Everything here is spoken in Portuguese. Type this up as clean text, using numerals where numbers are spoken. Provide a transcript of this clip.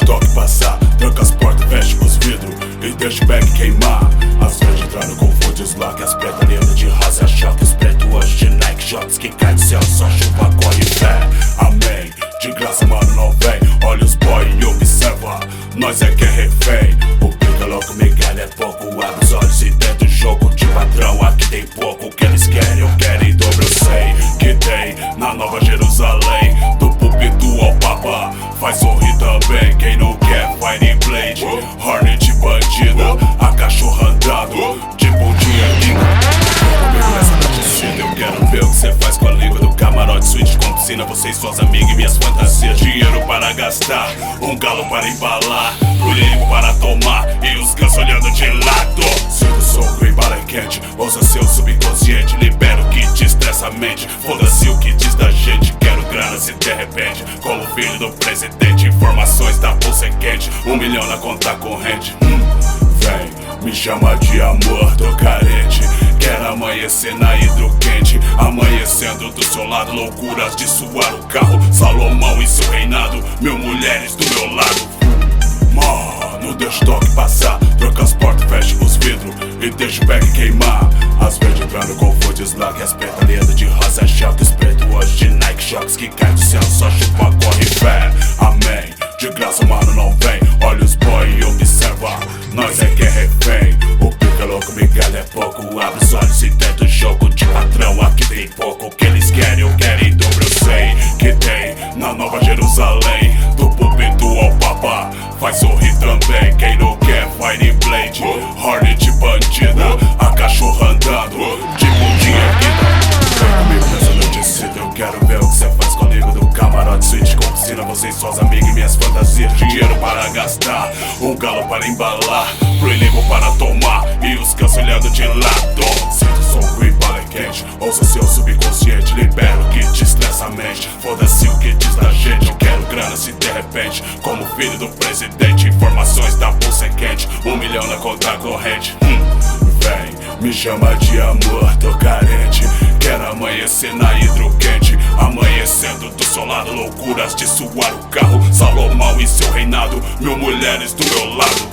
estoque passar, tranca as portas, fecha os vidros e deixa o back queimar. As vezes entrando com fúdios lá, que as pretas lindas de rosa choque, os pretos hoje de Nike Shots, que cai do céu, só chuva, corre fé. Amém, de graça mano não vem, olha os boy e observa, nós é que é refém. O pica louco, Miguel é pouco, abre os olhos e dentro do jogo de patrão, aqui tem pouco. O que eles querem, eu quero em dobro, eu sei que tem na Nova Jerusalém, do púlpito ao papa, faz sorrir também. Quem não quer Fire Blade, Hornet bandida, a cachorra andando, tipo um dia comigo nessa noite. Eu quero ver o que cê faz com a língua do camarote, suíte com piscina, você e suas amigas e minhas fantasias. Dinheiro para gastar, um galo para embalar, brulhinho para tomar e os cães olhando de lado. Sinto o soco em bala quente, ouça seu subconsciente, libera o que te estressa a mente, foda-se o que diz da gente. Quero grana se de repente, como filho do presidente, informações da pulsa quente, 1 milhão na conta corrente. Vem, me chama de amor, tô carente, quero amanhecer na hidroquente, amanhecendo do seu lado, loucuras de suar o carro, Salomão e seu reinado, 1000 mulheres do meu lado. Mano, deixa o toque passar, troca as portas, fecha os vidros e deixa o back queimar. As vezes entrando com fúdios lá, que as pretas lindas de rosa choque, os pretos hoje de Nike Shots, que cai do céu, só chuva, corre fé. Amém, de graça mano não vem, olha os boy e observa, nós é que é refém. O pica louco, Miguel é pouco, abre os olhos e tenta o jogo de patrão, aqui tem pouco. O que eles querem, eu quero em dobro, eu sei que tem na Nova Jerusalém, do púlpito ao papa, faz sorrir também. Quem não quer Fire Blade, Hornet bandida, a cachorra andando, tipo um dia vida. Vem comigo nessa noite cedo, eu quero ver o que cê faz com a língua do camarote, suíte com piscina, você e suas amigas e minhas fantasias. Dinheiro para gastar, um galo para embalar, proíbo para tomar e os cães olhando de lado. Sinto o soco e bala quente, ouça seu subconsciente, libera o que te estressa a mente, foda-se o que diz da gente. Eu quero grana se de repente, como filho do presidente, informações da pulsa quente, 1 milhão na conta corrente. Vem, me chama de amor, tô carente, quero amanhecer na hidroquente, amanhecendo do seu lado, loucuras de suar o carro, Salomão e seu reinado, 1000 mulheres do meu lado.